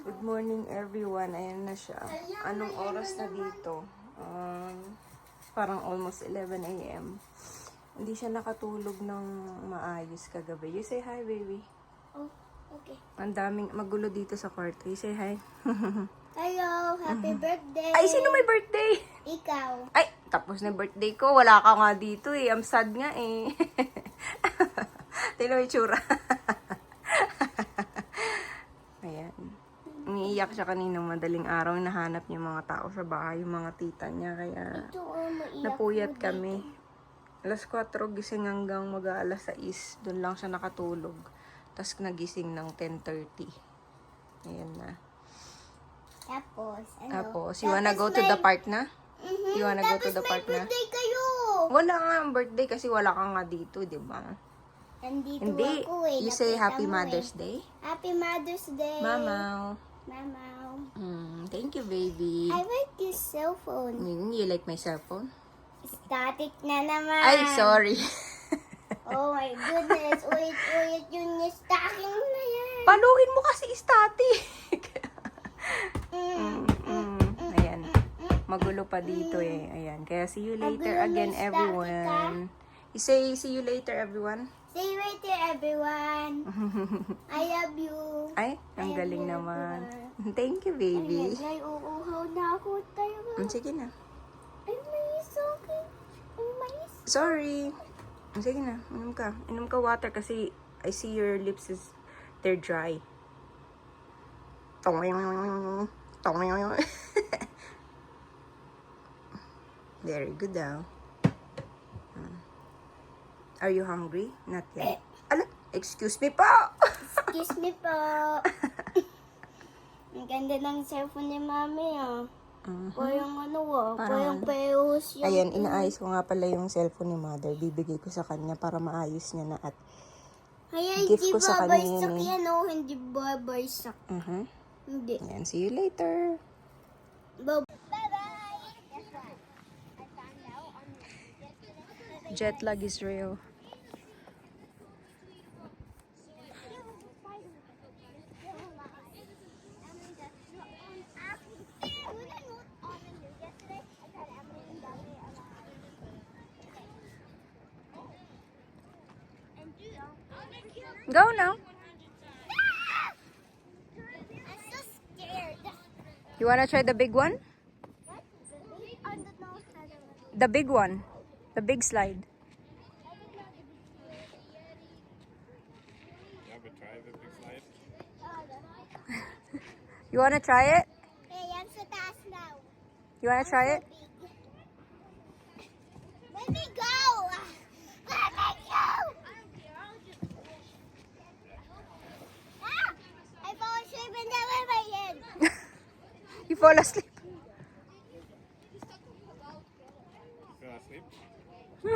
Good morning everyone. Ayan na siya. Anong oras na dito? Parang almost 11 a.m. Hindi siya nakatulog ng maayos kagabi. You say hi, baby. Oh, okay. Ang daming magulo dito sa kwarto. You say hi. Hello, happy birthday. Ay, sino may birthday? Ikaw. Ay, tapos na birthday ko. Wala ka nga dito eh. I'm sad nga eh. Tignan mo yung tsura. Ayan. Umiiyak siya kaninang madaling araw. Nahanap niya mga tao sa bahay, yung mga tita niya. Kaya Ito, maiyak napuyat mo kami. Alas 4 gising hanggang mag-aalas 6. Doon lang siya nakatulog. Tapos nagising ng 10:30. Ayan na. Tapos, you wanna go to the park na? You wanna go to the park na? Birthday kayo. Wala nga ang birthday kasi wala ka nga dito, di ba? Nandito Hindi. ako eh. You say Nakita Happy mo Mother's eh. Day? Happy Mother's Day. Mamaw. Mamaw. Thank you, baby. I like your cell phone. You like my cellphone? Static na naman. Ay, sorry. Oh my goodness. Ulit-ulit yung stacking na yan. Paluhin mo kasi static. Ayan. Magulo pa dito eh. Ayan. Kaya see you later Magulo again, na static, everyone. You say see you later, everyone? See you later, everyone. I love you. Ay, ang galing naman. Thank you, baby. Ay, uuhaw na ako tayo. Sige na. Ay, may sokin. Ay, may Sorry. Sige na. Inom ka. Inom ka water kasi I see your lips is they're dry. Very good daw. Are you hungry? Not yet. Ala, excuse me po. Excuse me po. Ang ganda ng cellphone ni Mami, ah. Parang ano, ah. Parang peus yung... Ayan, inaayos ko nga pala yung cellphone ni Mother. Bibigay ko sa kanya para maayos niya na at Ay, gift hindi ko sa kanya babaysak yun eh. yan, oh. Hindi babaysak. Hindi. Ayan, see you later. Bye-bye. Jet lag is real. Go now. I'm so scared. You wanna try the big one? The big one. The big slide. You wanna try it? Hey, I'm so fast now. You wanna try it? Let me go. Let me go. Ah, I fall asleep and then went my head. You fall asleep. Fell asleep? I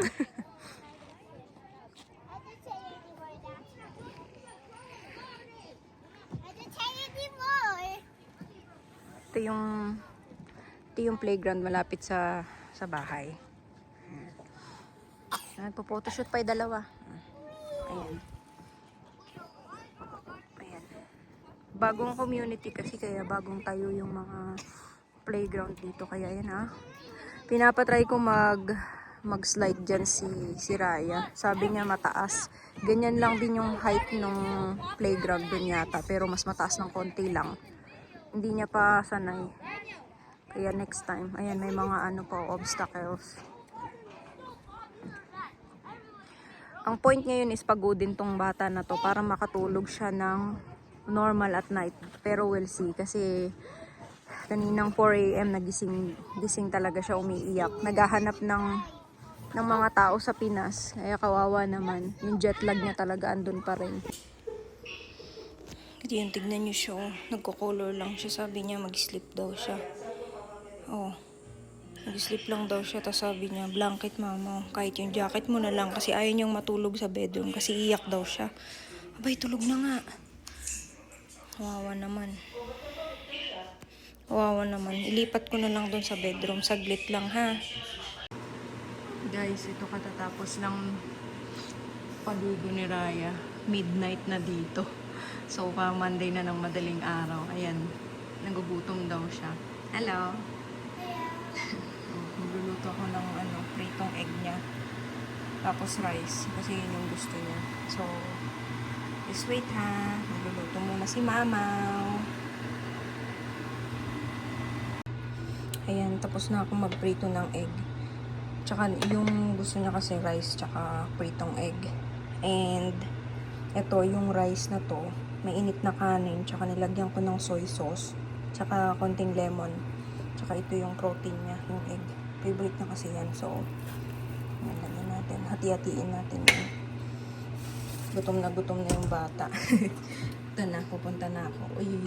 didn't say anymore that. I didn't say anymore. Ito yung playground malapit sa bahay. Nagpo-photoshoot pa yung dalawa. Ayan. Ayan. Bagong community kasi kaya bagong tayo yung mga playground dito. Kaya ayan ha. Pinapatry ko mag-slide dyan si Raya. Sabi niya mataas. Ganyan lang din yung height ng playground dun yata. Pero mas mataas ng konti lang. Hindi niya pa sanay. Kaya next time. Ayan, may mga ano pa, obstacles. Ang point ngayon is pagodin tong bata na to para makatulog siya ng normal at night. Pero we'll see. Kasi kaninang 4 a.m. nagising talaga siya, umiiyak. Naghahanap ng mga tao sa Pinas. Kaya kawawa naman. Yung jet lag niya talaga andun pa rin. Kasi yung tignan niyo siya. Nagko-color lang siya. Sabi niya mag-sleep daw siya. Oh. Nag-sleep lang daw siya. Tapos sabi niya, blanket mama. Kahit yung jacket mo na lang. Kasi ayaw niyang matulog sa bedroom. Kasi iyak daw siya. Abay, tulog na nga. Kawawa naman. Kawawa naman. Ilipat ko na lang doon sa bedroom. Saglit lang ha. Guys, ito katatapos lang paligo ni Raya. Midnight na dito. So, parang Monday na ng madaling araw. Ayan, nagugutom daw siya. Hello! Magluluto ako ng pritong egg niya. Tapos rice, kasi yun yung gusto niya. So, just wait ha. Magluluto muna si Mamaw. Ayan, tapos na ako magprito ng egg. Tsaka yung gusto niya kasi rice, tsaka pritong egg. And, ito yung rice na to. May init na kanin, tsaka nilagyan ko ng soy sauce, tsaka konting lemon. Tsaka ito yung protein niya, yung egg. Favorite na kasi yan. So, nalagyan natin. Hati-hatiin natin yun. Gutom na yung bata. Ito na, pupunta na ako. Uy.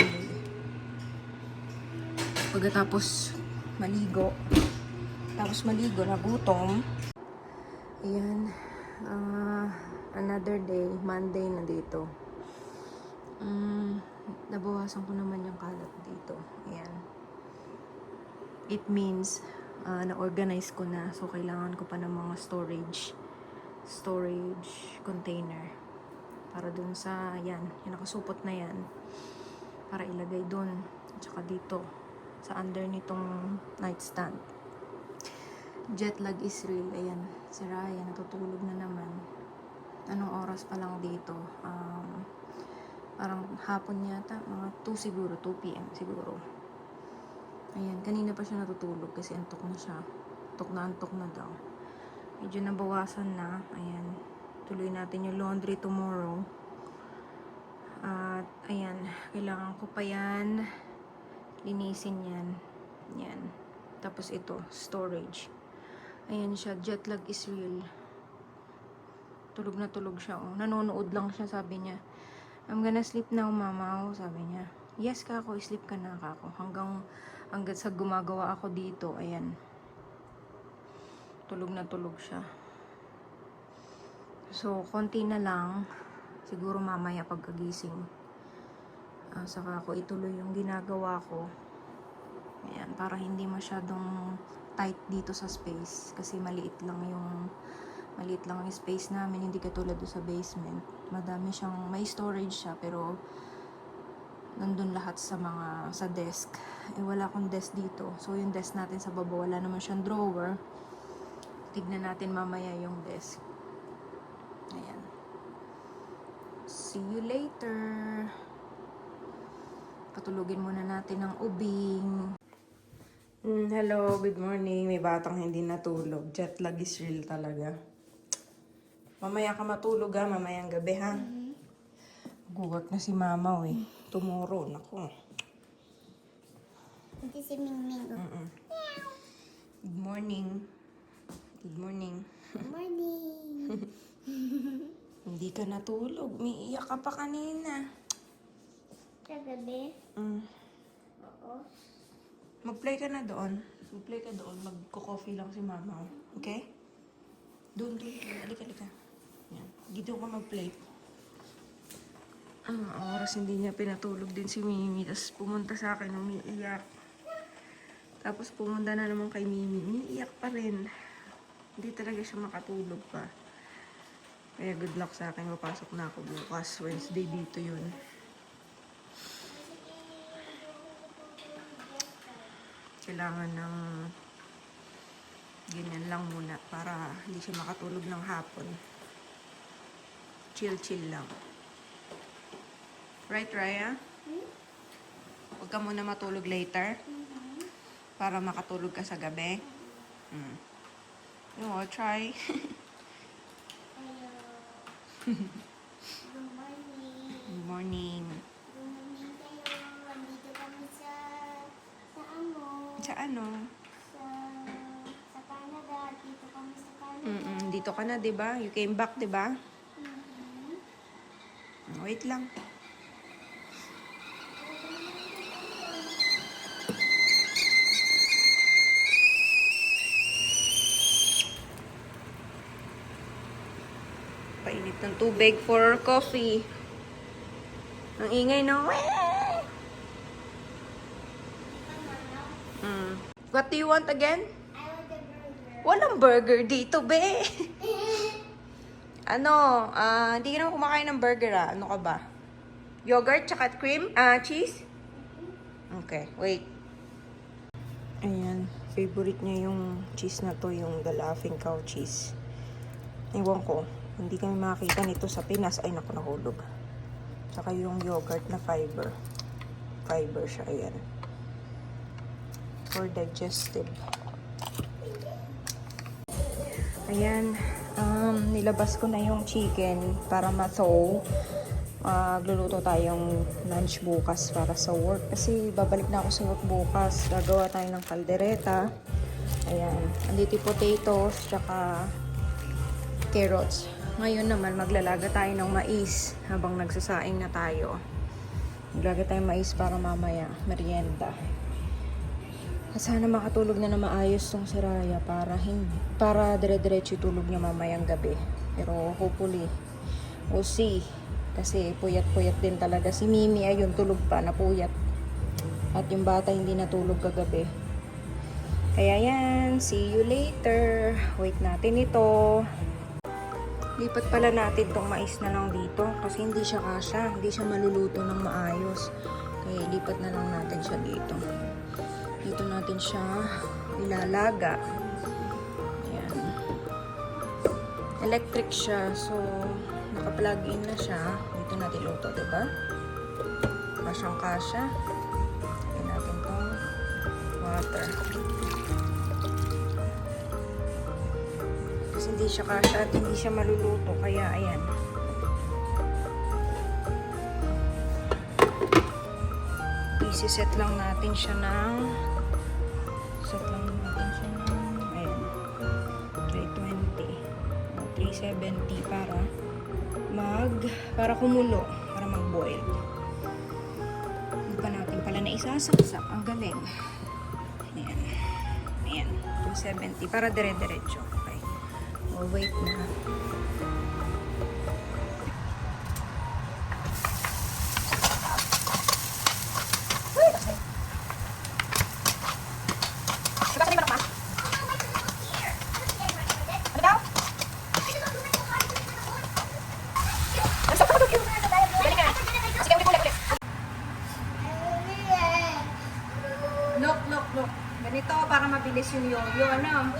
Pagkatapos maligo. Tapos maligo na gutom. Ayan. Another day. Monday na dito. Nabawasan ko naman yung kalat dito. Ayan. It means na-organize ko na. So, kailangan ko pa ng mga storage container. Para dun sa, yan. Yung nakasupot na yan. Para ilagay dun. At saka dito. Sa under nitong nightstand. Jet lag is real. Ayan. Si Raya, natutulog na naman. Anong oras pa lang dito? Parang hapon yata. Mga 2 siguro. 2 p.m. siguro. Ayan. Kanina pa siya natutulog kasi antok na siya. Antok na daw. Medyo nabawasan na. Ayan. Tuloy natin yung laundry tomorrow. At, ayan. Kailangan ko pa yan. Linisin yan. Yan. Tapos ito. Storage. Ayan siya. Jet lag is real. Tulog na tulog siya. Oh. Nanonood lang siya. Sabi niya, I'm gonna sleep now, mama. Oh, sabi niya. Yes, kako. Sleep ka na, kako. Hanggang sa gumagawa ako dito. Ayan. Tulog na tulog siya. So, konti na lang. Siguro mamaya pagkagising. Saka ako ituloy yung ginagawa ko. Ayan, para hindi masyadong tight dito sa space. Kasi maliit lang yung space namin. Hindi katulad doon sa basement. Madami siyang, may storage siya. Pero, nandun lahat sa desk. Wala akong desk dito. So, yung desk natin sa baba, wala naman siyang drawer. Tignan natin mamaya yung desk. Ayan. See you later. Patulugin muna natin ang ubing. Hello, good morning. May batang hindi natulog. Jet lag is real talaga. Mamaya ka matulog ha, mamayang gabi ha. Guwag na si mama Tomorrow, naku. Ito si Mingming. Good morning. Good morning. Good morning. Hindi ka natulog. Umiiyak ka pa kanina. Sa gabi? Oo. Mag-play ka na doon. Mag-play ka doon. Magko-coffee lang si mama. Okay? Doon. Halika. Yan. Dito ka mag-play. Oras hindi niya pinatulog din si Mimi. Tapos pumunta sa akin, umiiyak. Tapos pumunta na naman kay Mimi. Umiiyak pa rin. Hindi talaga siya makatulog pa. Kaya good luck sa akin. Mapasok na ako bukas. Wednesday dito yun. Kailangan ng ganyan lang muna para hindi siya makatulog ng hapon. Chill lang. Right, Raya? Huwag ka muna matulog later. Para makatulog ka sa gabi. Try. Good morning. Good morning. Good morning kayo. Andito kami sa ano? Sa ano? Sa Canada. Dito kami sa Canada. Dito ka na, diba? You came back, diba? Wait lang. Painit ng tubig for coffee. Ang ingay ng What do you want again? I want a burger. Walang burger dito, be. Hindi ka naman kumakain ng burger, ah. Ano ka ba? Yogurt, tsaka cream, cheese? Okay, wait. Ayan, favorite niya yung cheese na to, yung The Laughing Cow cheese. Ewan ko, hindi kami makakita nito sa Pinas. Ay, naku, nahulog. Tsaka yung yogurt na fiber. Fiber siya, ayan. For digestive. Ayan, nilabas ko na yung chicken para ma-thaw. Magluluto tayong lunch bukas para sa work. Kasi babalik na ako sa work bukas. Gagawa tayo ng kaldereta. Ayan, andito yung potatoes, tsaka carrots. Ngayon naman, maglalaga tayo ng mais habang nagsasaing na tayo. Maglalaga tayo ng mais para mamaya, merienda. At sana makatulog na maayos tong si Raya para dire-diretso tulog niya mamayang gabi. Pero hopefully, we'll see. Kasi puyat-puyat din talaga. Si Mimi ayun, tulog pa, napuyat. At yung bata hindi natulog kagabi. Kaya yan, see you later. Wait natin ito. Lipat pala natin tong mais na lang dito. Kasi hindi siya kasya. Hindi siya maluluto ng maayos. Kaya lipat na lang natin siya dito. Dito natin siya ilalaga. Ayan. Electric siya. So, naka-plug in na siya. Dito natin luto, diba? Kasyang kasya. Lagyan natin tong water. Kasi hindi siya kasya at hindi siya maluluto. Kaya, ayan. Isi-set lang natin siya ng ayan, 320 o 370 para kumulo, para mag-boil. Hindi pa natin pala na isasaksak. Ang galing. Ayan. Ayan. 270 para dire-diretso. Okay. We'll wait na. Look. Ganito para mabilis yung yo-yo, ano?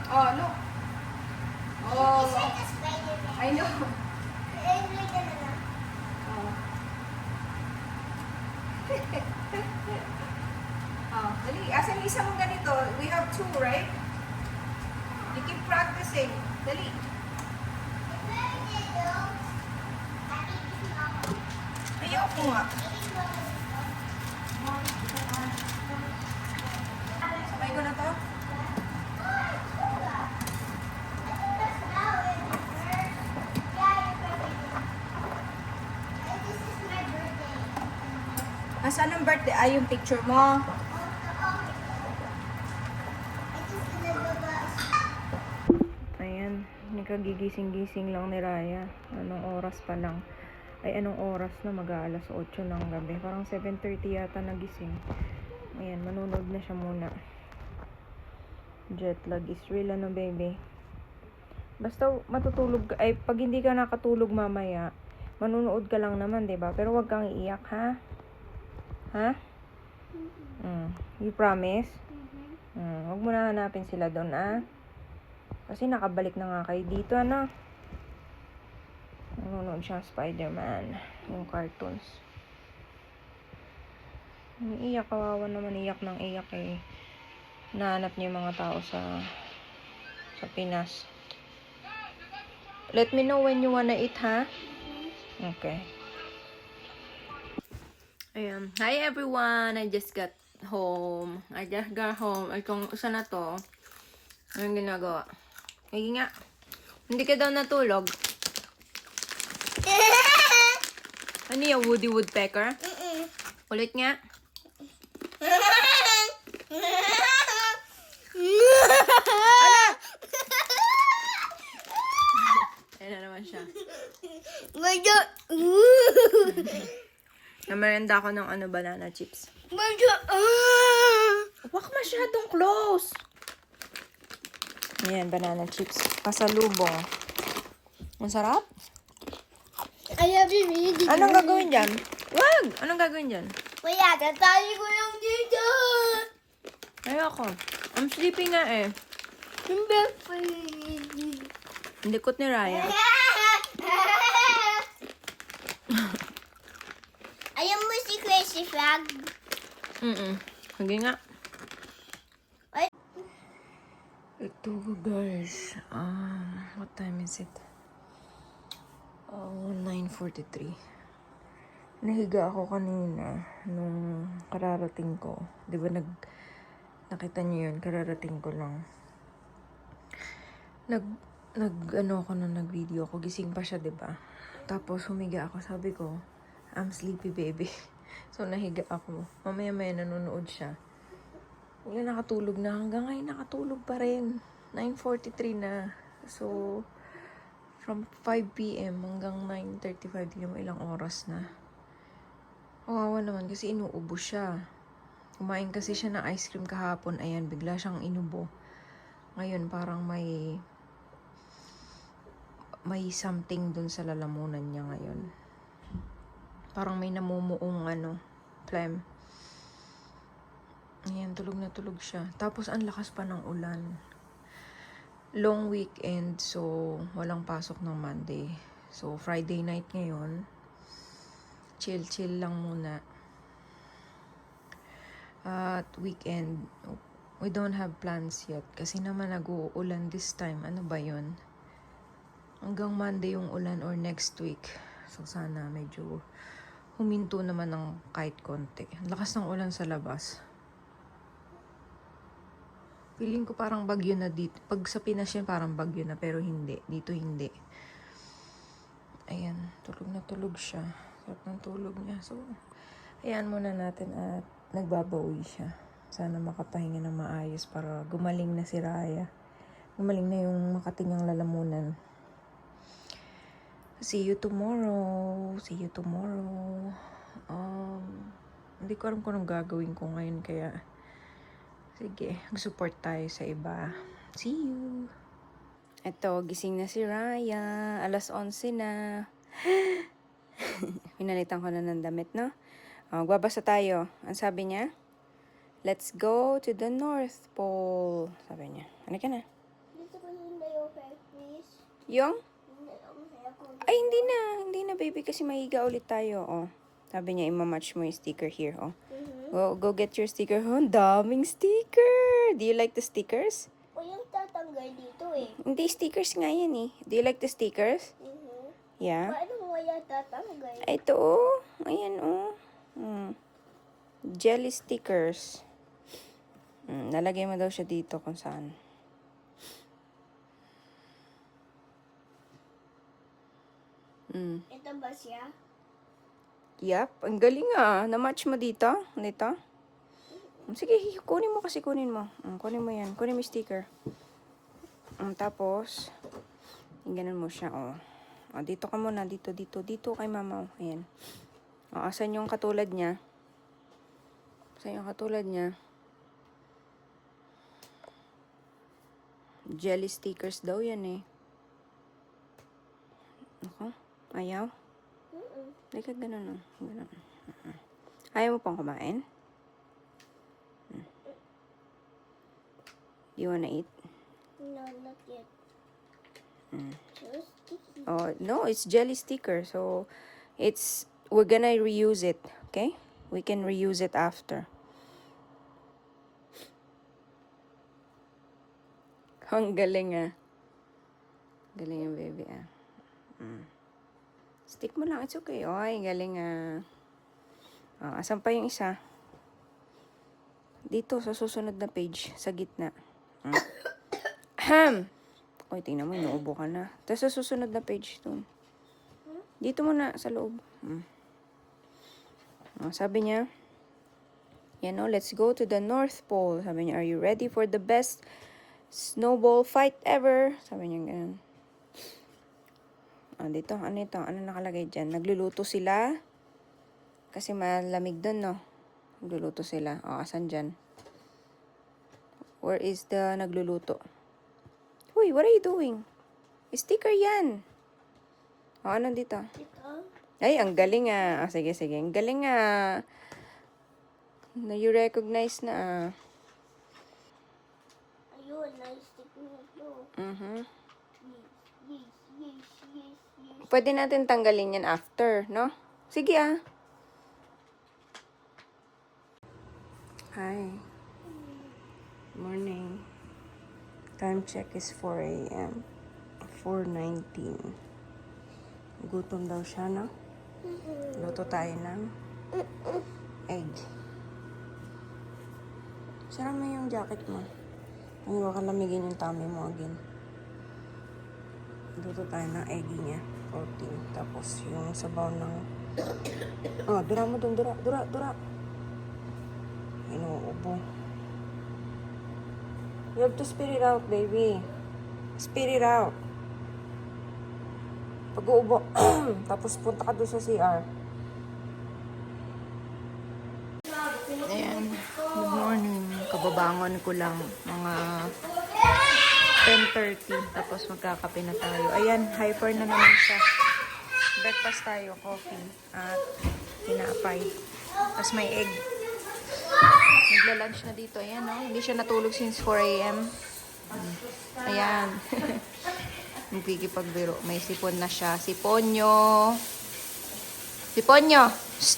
Oh, look. Oh. I know. Dali. Asan yung isa mong ganito? We have 2, right? You keep practicing. Dali. Ayoko nga. Sabay ko na to. Asan ang birthday? Ay, yung picture mo. Ayan, nagkagigising-gising lang ni Raya. Anong oras pa lang? Ay, anong oras na? Mag-aalas 8 ng gabi. Parang 7:30 yata nagising. Ayan, manunod na siya muna. Jet lag is real, ano, baby? Basta matutulog ka. Ay, pag hindi ka nakatulog mamaya, manunood ka lang naman, diba? Pero wag kang iiyak, ha? Ha? You promise? Huwag mo na hanapin sila doon, Kasi nakabalik na nga kayo dito, ano? Nanonood siya Spider-Man. Yung cartoons. Iiyak, kawawa naman. Iyak ng iyak eh. Nahanap niya yung mga tao sa Pinas. Let me know when you wanna eat, ha? Okay. Ayan. Hi everyone! I just got home. Ay, kung saan na to? Anong ginagawa? Ay, nga. Hindi ka daw natulog? Ano yung Woody Woodpecker? Ulit nga. Ala! Ayan na naman siya. Namerenda ako ng banana chips. Huwag masyadong close. Ayan, banana chips. Pasalubong. Ang sarap. Ayaw, baby. Anong gagawin dyan? Wag! Anong gagawin dyan? Kuya, tatali ko lang dito. Ayoko. I'm sleeping nga eh. Hindi, Ang likot ni Raya. ayaw mo si Crazy Frog? Sige nga. Ay, Ito guys. What time is it? 9:43. Nahiga ako kanina nung kararating ko. Di ba nakita niyo yun? Kararating ko lang. Nag-video ako. Gising pa siya, di ba? Tapos humiga ako. Sabi ko, I'm sleepy baby. So nahiga ako. Mamaya-maya nanonood siya. Wala, nakatulog na. Hanggang ngayon nakatulog pa rin. 9:43 na. So, from 5 p.m. hanggang 9:35, di mo ilang oras na. Kawawa naman kasi inuubo siya. Kumain kasi siya ng ice cream kahapon. Ayan, bigla siyang inubo. Ngayon, parang may something dun sa lalamunan niya ngayon. Parang may namumuong phlegm. Ayan, tulog na tulog siya. Tapos, ang lakas pa ng ulan. Long weekend, so walang pasok ng Monday. So, Friday night ngayon. Chill lang muna. At weekend, we don't have plans yet. Kasi naman nag-uulan this time. Ano ba yun? Hanggang Monday yung ulan or next week. So, sana medyo huminto naman ng kahit konti. Ang lakas ng ulan sa labas. Feeling ko parang bagyo na dito. Pag sa Pinas yan, parang bagyo na. Pero hindi. Dito hindi. Ayan. Tulog na tulog siya. Sarap ng tulog niya. So, ayan muna natin at nagbabawi siya. Sana makapahinga na maayos para gumaling na si Raya. Gumaling na yung makatingang lalamunan. See you tomorrow. See you tomorrow. Hindi ko alam kung anong gagawin ko ngayon. Kaya, sige, mag-support tayo sa iba. See you! Eto, gising na si Raya. 11:00 na. Pinalitan ko na ng damit, no? Magbabasa tayo. Ang sabi niya, let's go to the North Pole. Sabi niya. Ano ka na? dito ko hindi yung hair, please. Yung? Hindi ang hair ko. Ay, hindi na. Hindi na, baby. Kasi mahiga ulit tayo, oh. Sabi niya, ima-match mo yung sticker here, oh. Go get your sticker. Oh, ang daming sticker. Do you like the stickers? O yung tatanggal dito eh. Hindi, stickers nga yan, eh. Do you like the stickers? Yeah. Paano mo kaya tatanggal? Ito, oh. Ayan, oh. Jelly stickers. Nalagay mo daw siya dito kung saan. Ito ba siya? Yup, ang galing ah. Na-match mo dito? Dito? Sige, kunin mo kasi, kunin mo. Kunin mo yan. Kunin mo yung sticker. Tapos, ganun mo siya, oh. Dito ka muna. Dito kay mama, oh. Ayan. Asan yung katulad niya? Asan yung katulad niya? Jelly stickers daw yan, eh. Ako? Ayaw? Hindi ka ganun, oh. Ganun. Ayaw mo pang kumain? Do you wanna eat? No, not yet. So sticky. Oh, no, it's jelly sticker. So, we're gonna reuse it, okay? We can reuse it after. Ang galing ah. Galing yung baby ah. Stick mo lang, it's okay. Oy, galing ah. Asan pa yung isa? Dito, sa susunod na page, sa gitna. Oy, tingnan mo, inuubo ka na. Tapos sa susunod na page doon. Dito muna, sa loob. Sabi niya, let's go to the North Pole. Sabi niya, are you ready for the best snowball fight ever? Sabi niya ganun. Dito, ano ito? Ano nakalagay dyan? Nagluluto sila. Kasi malamig doon, no? Nagluluto sila. Asan dyan? Where is the nagluluto? Uy, what are you doing? Sticker yan. O, ano dito? Ito. Ay, ang galing ah. Sige, sige. Ang galing ah. Na you recognize na ah. Ayun, na-stick mo ito. Mhm. Yes, yes, yes, yes. Pwede natin tanggalin yan after, no? Sige ah. Hi. Morning. Time check is 4 a.m. 4:19. Gutom daw siya, no? Luto tayo ng egg. Sara mo yung jacket mo. Ano baka lamigin yung tummy mo again. Luto tayo ng egg niya. Protein. Tapos yung sabaw ng... Oh, dura mo dun. Dura. Inuubo. You have to spit it out, baby. Spit it out. Pag-uubo. Tapos punta ka doon sa CR. Ayan. Good morning. Kababangon ko lang. Mga 10:30. Tapos magkakape na tayo. Ayan, hyper na naman siya. Breakfast tayo, coffee. At tinapay. Tapos may egg. Nagla-lunch na dito. Ayan, no? Hindi siya natulog since 4 a.m. Ayan. Nagpikipagbiro. May sipon na siya. Siponyo. Siponyo. Shh.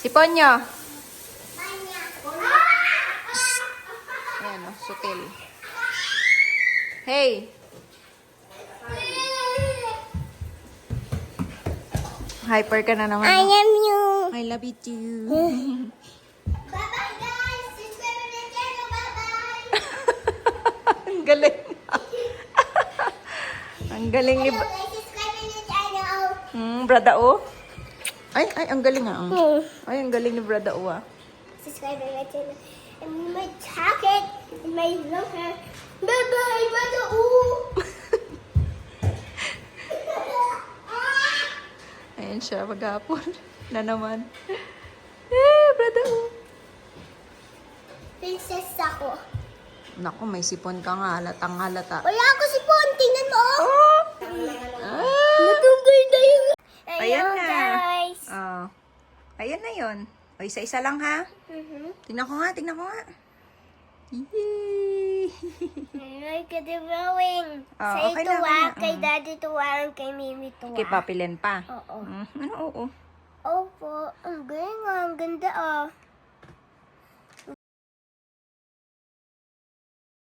Siponyo. Shh. Ayan, no? Sutil. Hey. Hyper ka na naman. I No? am you. I love you too. Bye-bye, guys. Subscribe na channel. Bye-bye. Ang galing. Ang galing ni... Hello, guys. Subscribe na channel. Brada O. Ay, ang galing ah. Ay, ang galing ni Brada O ah. Subscribe na channel. And my jacket. And my long hair. Bye-bye, brother. Ayan siya, maghapon. Na naman. Brada O. Princess ako. Naku, may sipon ka nga. Halatang halata. Wala ako si Pon. Tingnan mo. Oh! Natunggoy na yung... Ayan na. guys. Oh. Ayan na yun. O, isa-isa lang ha. Tingnan ko nga. Yay! Like a drawing. Oh, Say okay tuwa, na. kay Daddy tuwa, kay Mimi tuwa. Kay Papilen pa. Oo. Ano oo? Opo, ang galing ah, ang ganda ah.